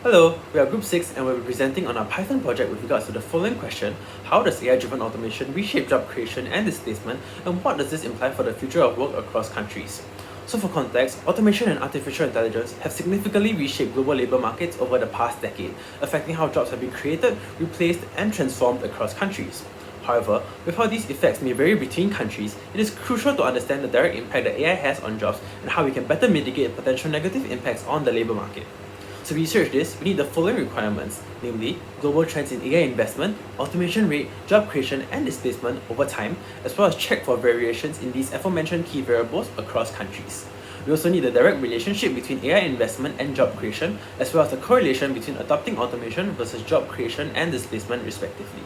Hello, we are Group 6 and we'll be presenting on our Python project with regards to the following question: how does AI-driven automation reshape job creation and displacement, and what does this imply for the future of work across countries? So for context, automation and artificial intelligence have significantly reshaped global labour markets over the past decade, affecting how jobs have been created, replaced, and transformed across countries. However, with how these effects may vary between countries, it is crucial to understand the direct impact that AI has on jobs and how we can better mitigate potential negative impacts on the labour market. To research this, we need the following requirements, namely global trends in AI investment, automation rate, job creation and displacement over time, as well as check for variations in these aforementioned key variables across countries. We also need the direct relationship between AI investment and job creation, as well as the correlation between adopting automation versus job creation and displacement respectively.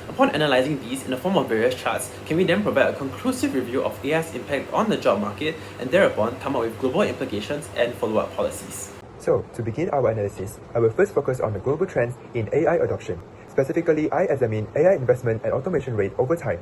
Upon analyzing these in the form of various charts, can we then provide a conclusive review of AI's impact on the job market and thereupon come up with global implications and follow-up policies? So, to begin our analysis, I will first focus on the global trends in AI adoption. Specifically, I examine AI investment and automation rate over time.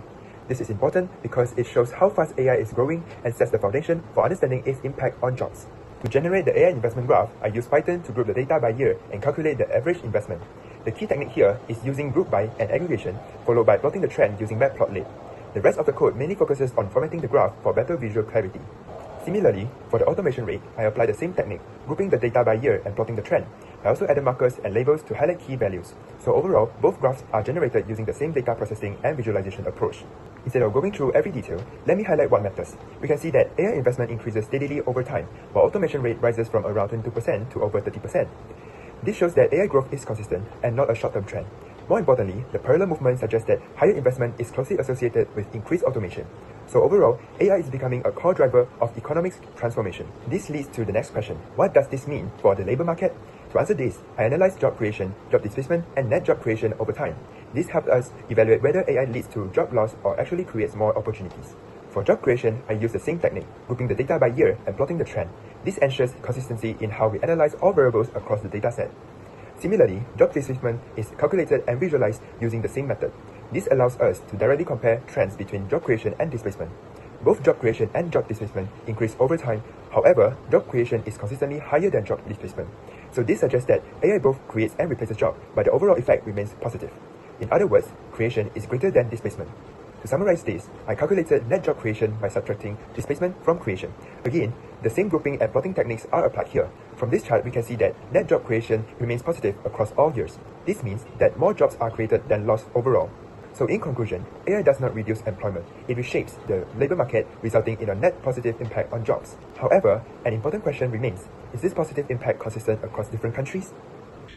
This is important because it shows how fast AI is growing and sets the foundation for understanding its impact on jobs. To generate the AI investment graph, I use Python to group the data by year and calculate the average investment. The key technique here is using group by and aggregation, followed by plotting the trend using matplotlib. The rest of the code mainly focuses on formatting the graph for better visual clarity. Similarly, for the automation rate, I apply the same technique, grouping the data by year and plotting the trend. I also added markers and labels to highlight key values. So overall, both graphs are generated using the same data processing and visualization approach. Instead of going through every detail, let me highlight what matters. We can see that AI investment increases steadily over time, while automation rate rises from around 22% to over 30%. This shows that AI growth is consistent and not a short-term trend. More importantly, the parallel movement suggests that higher investment is closely associated with increased automation. So overall, AI is becoming a core driver of economic transformation. This leads to the next question: what does this mean for the labor market? To answer this, I analyzed job creation, job displacement, and net job creation over time. This helped us evaluate whether AI leads to job loss or actually creates more opportunities. For job creation, I use the same technique, grouping the data by year and plotting the trend. This ensures consistency in how we analyze all variables across the dataset. Similarly, job displacement is calculated and visualized using the same method. This allows us to directly compare trends between job creation and displacement. Both job creation and job displacement increase over time. However, job creation is consistently higher than job displacement. So this suggests that AI both creates and replaces jobs, but the overall effect remains positive. In other words, creation is greater than displacement. To summarize this, I calculated net job creation by subtracting displacement from creation. Again, the same grouping and plotting techniques are applied here. From this chart, we can see that net job creation remains positive across all years. This means that more jobs are created than lost overall. So in conclusion, AI does not reduce employment. It reshapes the labor market, resulting in a net positive impact on jobs. However, an important question remains: is this positive impact consistent across different countries?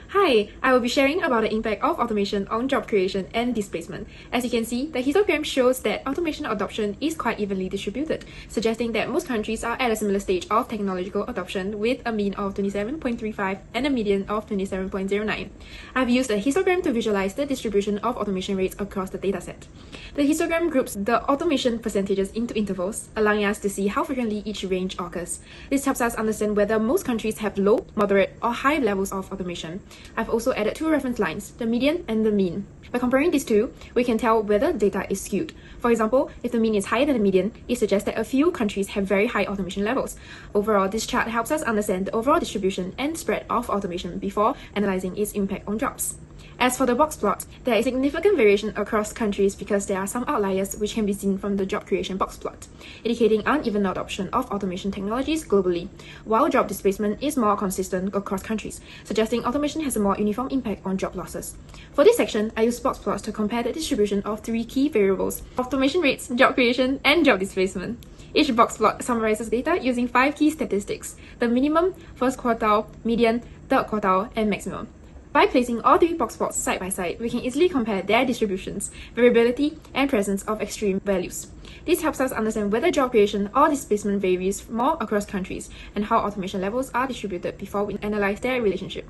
Hi, I will be sharing about the impact of automation on job creation and displacement. As you can see, the histogram shows that automation adoption is quite evenly distributed, suggesting that most countries are at a similar stage of technological adoption with a mean of 27.35 and a median of 27.09. I've used a histogram to visualize the distribution of automation rates across the dataset. The histogram groups the automation percentages into intervals, allowing us to see how frequently each range occurs. This helps us understand whether most countries have low, moderate, or high levels of automation. I've also added two reference lines, the median and the mean. By comparing these two, we can tell whether data is skewed. For example, if the mean is higher than the median, it suggests that a few countries have very high automation levels. Overall, this chart helps us understand the overall distribution and spread of automation before analyzing its impact on jobs. As for the box plot, there is significant variation across countries because there are some outliers which can be seen from the job creation box plot, indicating uneven adoption of automation technologies globally, while job displacement is more consistent across countries, suggesting automation has a more uniform impact on job losses. For this section, I use box plots to compare the distribution of three key variables: automation rates, job creation, and job displacement. Each box plot summarizes data using 5 key statistics: the minimum, first quartile, median, third quartile, and maximum. By placing all three box plots side by side, we can easily compare their distributions, variability, and presence of extreme values. This helps us understand whether job creation or displacement varies more across countries and how automation levels are distributed before we analyze their relationship.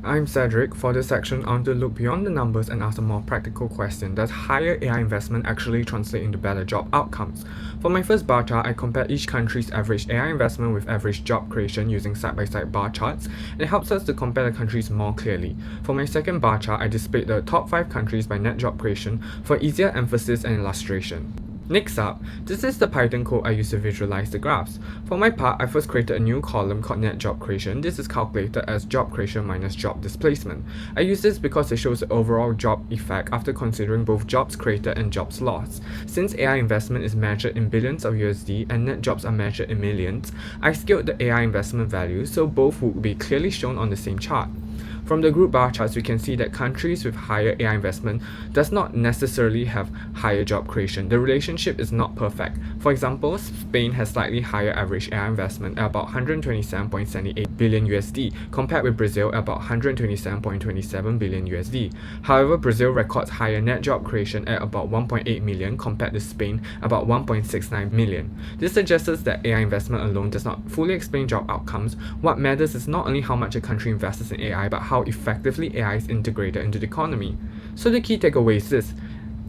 I'm Cedric. For this section, I want to look beyond the numbers and ask a more practical question: does higher AI investment actually translate into better job outcomes? For my first bar chart, I compared each country's average AI investment with average job creation using side-by-side bar charts. It helps us to compare the countries more clearly. For my second bar chart, I displayed the top 5 countries by net job creation for easier emphasis and illustration. Next up, this is the Python code I use to visualize the graphs. For my part, I first created a new column called net job creation. This is calculated as job creation minus job displacement. I use this because it shows the overall job effect after considering both jobs created and jobs lost. Since AI investment is measured in billions of USD and net jobs are measured in millions, I scaled the AI investment value so both would be clearly shown on the same chart. From the group bar charts, we can see that countries with higher AI investment does not necessarily have higher job creation. The relationship is not perfect. For example, Spain has slightly higher average AI investment at about 127.78 billion USD compared with Brazil at about 127.27 billion USD. However, Brazil records higher net job creation at about 1.8 million compared to Spain about 1.69 million. This suggests that AI investment alone does not fully explain job outcomes. What matters is not only how much a country invests in AI, but how effectively AI is integrated into the economy. So the key takeaway is this: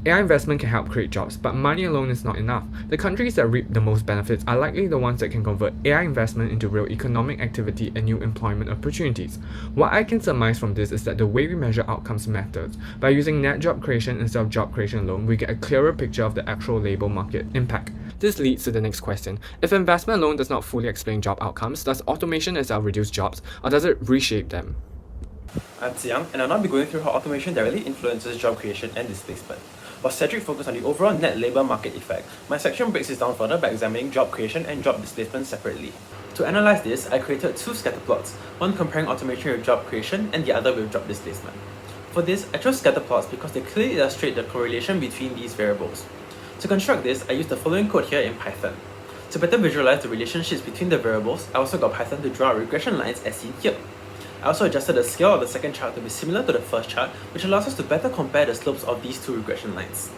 AI investment can help create jobs, but money alone is not enough. The countries that reap the most benefits are likely the ones that can convert AI investment into real economic activity and new employment opportunities. What I can surmise from this is that the way we measure outcomes matters. By using net job creation instead of job creation alone, we get a clearer picture of the actual labor market impact. This leads to the next question. If investment alone does not fully explain job outcomes, does automation itself reduce jobs, or does it reshape them? I'm Xiang, and I'll now be going through how automation directly influences job creation and displacement. While Cedric focused on the overall net labour market effect, my section breaks this down further by examining job creation and job displacement separately. To analyse this, I created two scatter plots, one comparing automation with job creation and the other with job displacement. For this, I chose scatter plots because they clearly illustrate the correlation between these variables. To construct this, I used the following code here in Python. To better visualize the relationships between the variables, I also got Python to draw regression lines as seen here. I also adjusted the scale of the second chart to be similar to the first chart, which allows us to better compare the slopes of these two regression lines.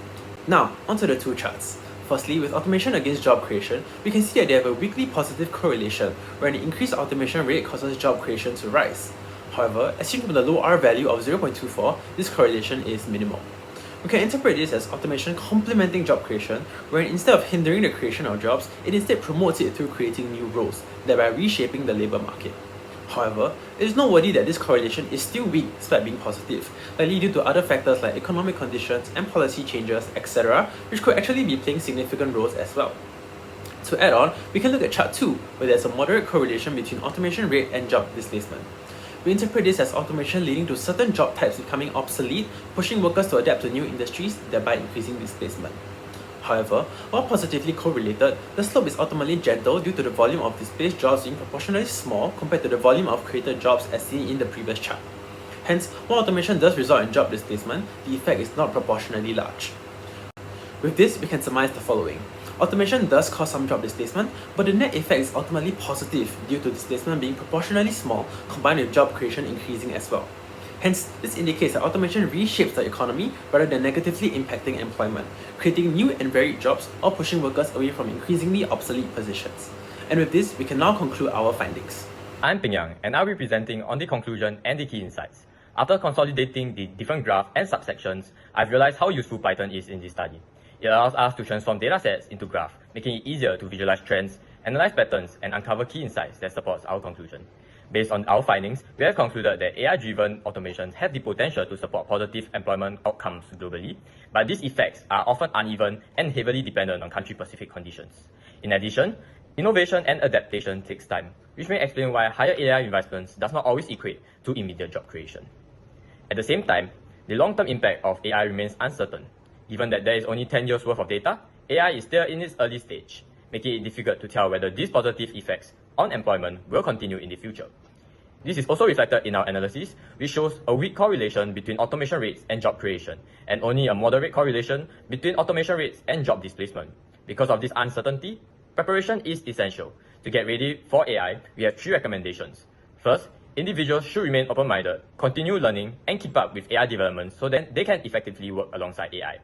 Now, onto the two charts. Firstly, with automation against job creation, we can see that they have a weakly positive correlation, where an increased automation rate causes job creation to rise. However, as seen from the low R value of 0.24, this correlation is minimal. We can interpret this as automation complementing job creation, wherein instead of hindering the creation of jobs, it instead promotes it through creating new roles, thereby reshaping the labour market. However, it is noteworthy that this correlation is still weak despite being positive, likely due to other factors like economic conditions and policy changes, etc., which could actually be playing significant roles as well. To add on, we can look at chart 2, where there's a moderate correlation between automation rate and job displacement. We interpret this as automation leading to certain job types becoming obsolete, pushing workers to adapt to new industries, thereby increasing displacement. However, while positively correlated, the slope is ultimately gentle due to the volume of displaced jobs being proportionally small compared to the volume of created jobs as seen in the previous chart. Hence, while automation does result in job displacement, the effect is not proportionally large. With this, we can surmise the following. Automation does cause some job displacement, but the net effect is ultimately positive due to displacement being proportionally small combined with job creation increasing as well. Hence, this indicates that automation reshapes the economy rather than negatively impacting employment, creating new and varied jobs or pushing workers away from increasingly obsolete positions. And with this, we can now conclude our findings. I'm Ping Yang, and I'll be presenting on the conclusion and the key insights. After consolidating the different graphs and subsections, I've realized how useful Python is in this study. It allows us to transform datasets into graphs, making it easier to visualize trends, analyze patterns, and uncover key insights that supports our conclusion. Based on our findings, we have concluded that AI-driven automations have the potential to support positive employment outcomes globally, but these effects are often uneven and heavily dependent on country-specific conditions. In addition, innovation and adaptation takes time, which may explain why higher AI investments does not always equate to immediate job creation. At the same time, the long-term impact of AI remains uncertain. Given that there is only 10 years worth of data, AI is still in its early stage, making it difficult to tell whether these positive effects on employment will continue in the future. This is also reflected in our analysis, which shows a weak correlation between automation rates and job creation, and only a moderate correlation between automation rates and job displacement. Because of this uncertainty, preparation is essential. To get ready for AI, we have 3 recommendations. First, individuals should remain open-minded, continue learning, and keep up with AI development so that they can effectively work alongside AI.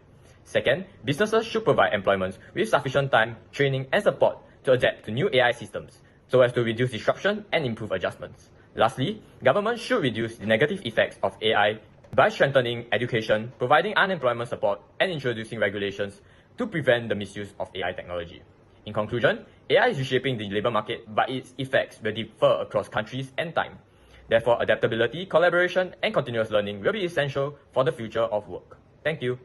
Second, businesses should provide employment with sufficient time, training, and support to adapt to new AI systems, so as to reduce disruption and improve adjustments. Lastly, governments should reduce the negative effects of AI by strengthening education, providing unemployment support, and introducing regulations to prevent the misuse of AI technology. In conclusion, AI is reshaping the labour market, but its effects will differ across countries and time. Therefore, adaptability, collaboration, and continuous learning will be essential for the future of work. Thank you.